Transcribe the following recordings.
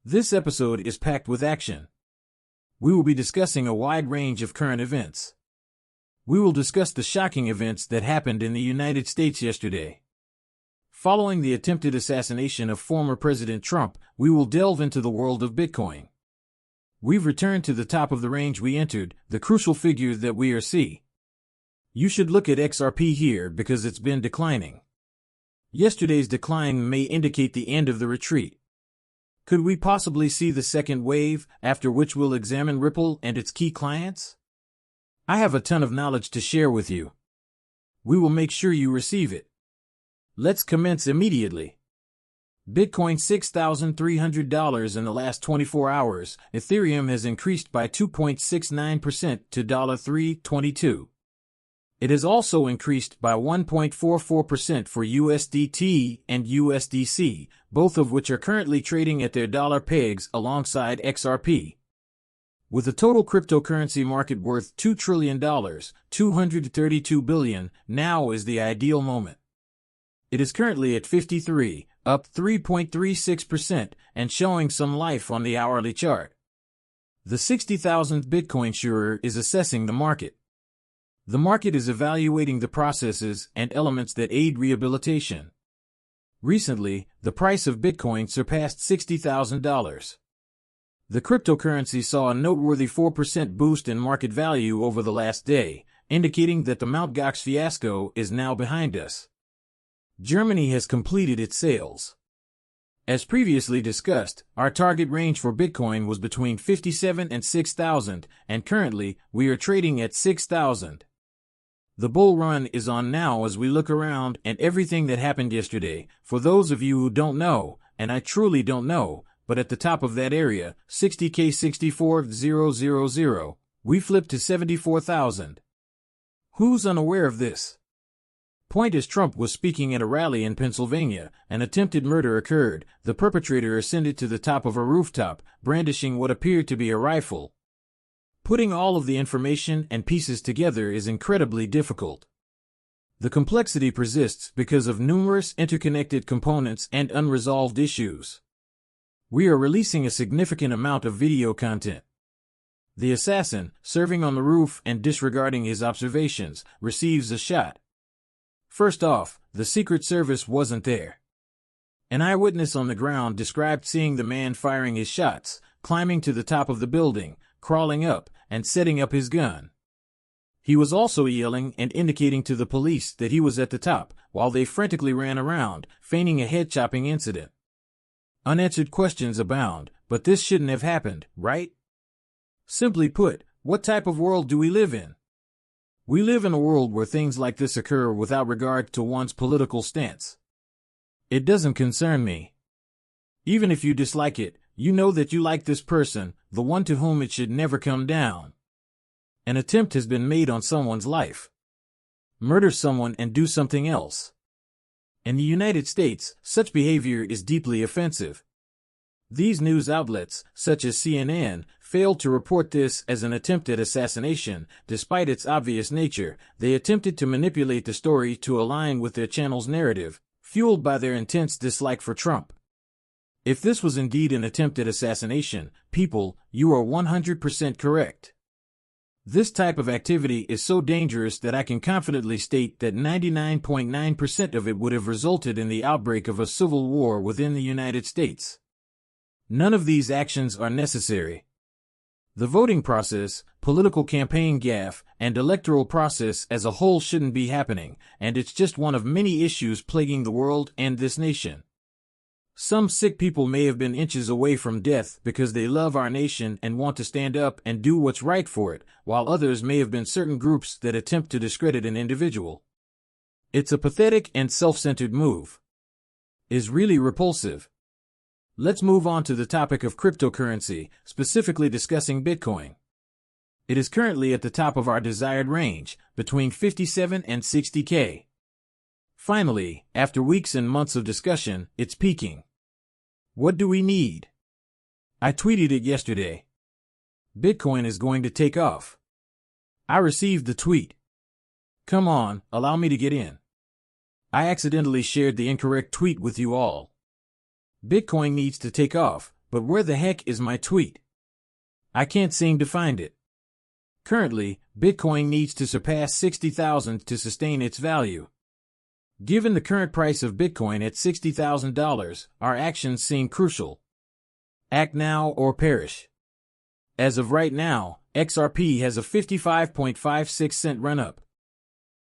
This episode is packed with action. We will be discussing a wide range of current events. We will discuss the shocking events that happened in the United States yesterday. Following the attempted assassination of former President Trump, we will delve into the world of Bitcoin. We've returned to the top of the range we entered, the crucial figure that we are seeing. You should look at XRP here because it's been declining. Yesterday's decline may indicate the end of the retreat. Could we possibly see the second wave, after which we'll examine Ripple and its key clients? I have a ton of knowledge to share with you. We will make sure you receive it. Let's commence immediately. Bitcoin $6,300 in the last 24 hours. Ethereum has increased by 2.69% to $3.22. It has also increased by 1.44% for USDT and USDC, both of which are currently trading at their dollar pegs alongside XRP. With a total cryptocurrency market worth $2 trillion, $232 billion, now is the ideal moment. It is currently at 53, up 3.36%, and showing some life on the hourly chart. The 60,000th Bitcoin surer is assessing the market. The market is evaluating the processes and elements that aid rehabilitation. Recently, the price of Bitcoin surpassed $60,000. The cryptocurrency saw a noteworthy 4% boost in market value over the last day, indicating that the Mt. Gox fiasco is now behind us. Germany has completed its sales. As previously discussed, our target range for Bitcoin was between 57 and 6,000, and currently, we are trading at 6,000. The bull run is on now as we look around and everything that happened yesterday. For those of you who don't know, and I truly don't know, but at the top of that area, 60K 64,000, we flipped to 74,000. Who's unaware of this? Point as Trump was speaking at a rally in Pennsylvania, an attempted murder occurred. The perpetrator ascended to the top of a rooftop, brandishing what appeared to be a rifle. Putting all of the information and pieces together is incredibly difficult. The complexity persists because of numerous interconnected components and unresolved issues. We are releasing a significant amount of video content. The assassin, serving on the roof and disregarding his observations, receives a shot. First off, the Secret Service wasn't there. An eyewitness on the ground described seeing the man firing his shots, climbing to the top of the building, crawling up, and setting up his gun. He was also yelling and indicating to the police that he was at the top, while they frantically ran around, feigning a head-chopping incident. Unanswered questions abound, but this shouldn't have happened, right? Simply put, what type of world do we live in? We live in a world where things like this occur without regard to one's political stance. It doesn't concern me. Even if you dislike it, you know that you like this person, the one to whom it should never come down. An attempt has been made on someone's life. Murder someone and do something else. In the United States, such behavior is deeply offensive. These news outlets, such as CNN, failed to report this as an attempt at assassination. Despite its obvious nature, they attempted to manipulate the story to align with their channel's narrative, fueled by their intense dislike for Trump. If this was indeed an attempt at assassination, people, you are 100% correct. This type of activity is so dangerous that I can confidently state that 99.9% of it would have resulted in the outbreak of a civil war within the United States. None of these actions are necessary. The voting process, political campaign gaffe, and electoral process as a whole shouldn't be happening, and it's just one of many issues plaguing the world and this nation. Some sick people may have been inches away from death because they love our nation and want to stand up and do what's right for it, while others may have been certain groups that attempt to discredit an individual. It's a pathetic and self-centered move. Is really repulsive. Let's move on to the topic of cryptocurrency, specifically discussing Bitcoin. It is currently at the top of our desired range, between 57 and 60K. Finally, after weeks and months of discussion, it's peaking. What do we need? I tweeted it yesterday. Bitcoin is going to take off. I received the tweet. Come on, allow me to get in. I accidentally shared the incorrect tweet with you all. Bitcoin needs to take off, But where the heck is my tweet? I can't seem to find it. Currently, Bitcoin needs to surpass 60,000 to sustain its value. Given the current price of Bitcoin at $60,000, our actions seem crucial. Act now or perish. As of right now, XRP has a 55.56 cent run-up.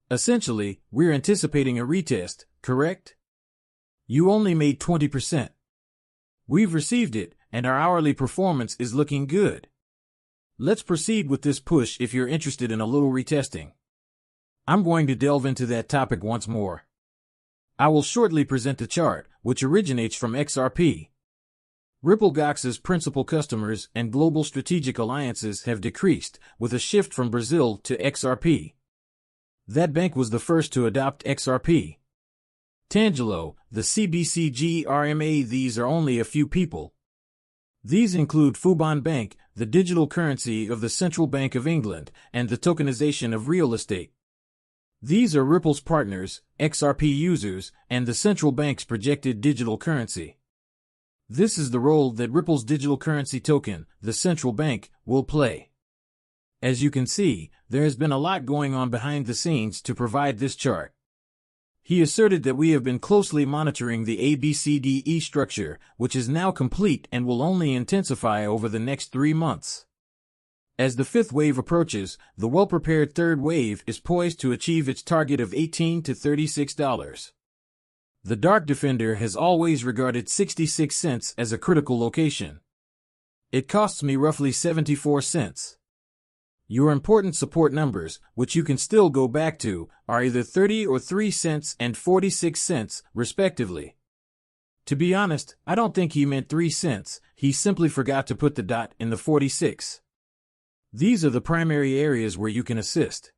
Essentially, we're anticipating a retest, correct? You only made 20%. We've received it, and our hourly performance is looking good. Let's proceed with this push if you're interested in a little retesting. I'm going to delve into that topic once more. I will shortly present the chart, which originates from XRP. Ripple Gox's principal customers and global strategic alliances have decreased, with a shift from Brazil to XRP. That bank was the first to adopt XRP. Tangelo, the CBCG RMA. These are only a few people. These include Fuban Bank, the digital currency of the Central Bank of England, and the tokenization of real estate. These are Ripple's partners, XRP users, and the central bank's projected digital currency. This is the role that Ripple's digital currency token, the central bank, will play. As you can see, there has been a lot going on behind the scenes to provide this chart. He asserted that we have been closely monitoring the ABCDE structure, which is now complete and will only intensify over the next 3 months. As the fifth wave approaches, the well-prepared third wave is poised to achieve its target of $18 to $36. The Dark Defender has always regarded 66 cents as a critical location. It costs me roughly 74 cents. Your important support numbers, which you can still go back to, are either 30 or 3 cents and 46 cents, respectively. To be honest, I don't think he meant 3 cents, he simply forgot to put the dot in the 46. These are the primary areas where you can assist.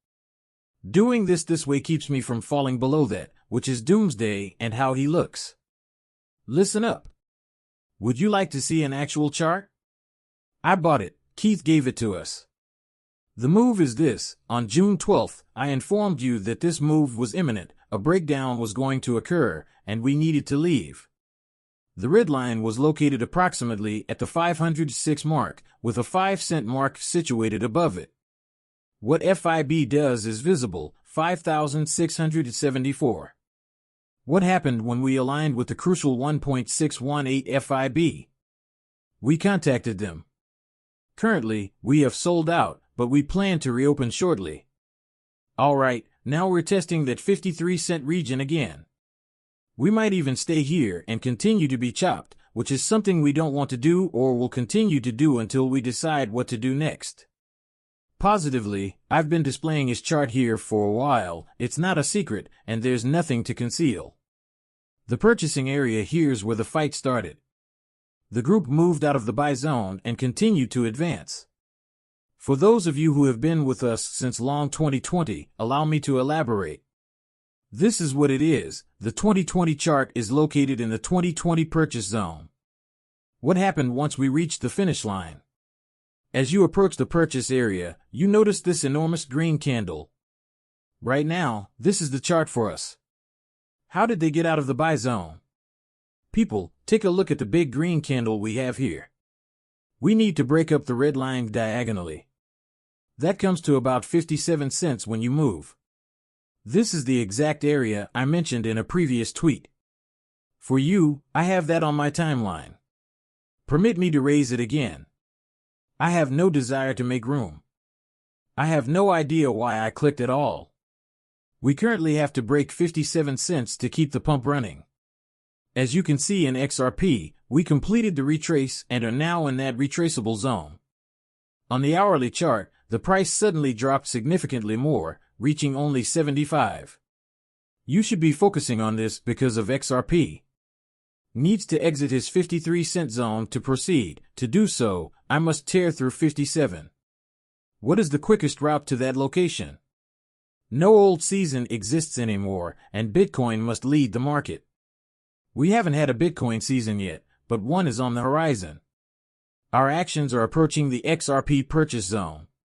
Doing this way keeps me from falling below that, which is doomsday and how he looks. Listen up. Would you like to see an actual chart? I bought it, Keith gave it to us. The move is this: on June 12th, I informed you that this move was imminent, a breakdown was going to occur, and we needed to leave. The red line was located approximately at the 506 mark, with a 5-cent mark situated above it. What FIB does is visible, 5,674. What happened when we aligned with the crucial 1.618 FIB? We contacted them. Currently, we have sold out, but we plan to reopen shortly. Alright, now we're testing that 53-cent region again. We might even stay here and continue to be chopped, which is something we don't want to do or will continue to do until we decide what to do next. Positively, I've been displaying his chart here for a while, it's not a secret, and there's nothing to conceal. The purchasing area here's where the fight started. The group moved out of the buy zone and continued to advance. For those of you who have been with us since long 2020, allow me to elaborate. This is what it is: the 2020 chart is located in the 2020 purchase zone. What happened once we reached the finish line? As you approach the purchase area, you notice this enormous green candle. Right now, this is the chart for us. How did they get out of the buy zone? People, take a look at the big green candle we have here. We need to break up the red line diagonally. That comes to about 57 cents when you move. This is the exact area I mentioned in a previous tweet. For you, I have that on my timeline. Permit me to raise it again. I have no desire to make room. I have no idea why I clicked at all. We currently have to break 57 cents to keep the pump running. As you can see in XRP, we completed the retrace and are now in that retraceable zone. On the hourly chart, the price suddenly dropped significantly more, reaching only 75. You should be focusing on this because of XRP. Needs to exit his 53-cent zone to proceed. To do so, I must tear through 57. What is the quickest route to that location? No old season exists anymore, and Bitcoin must lead the market. We haven't had a Bitcoin season yet, but one is on the horizon. Our actions are approaching the XRP purchase zone.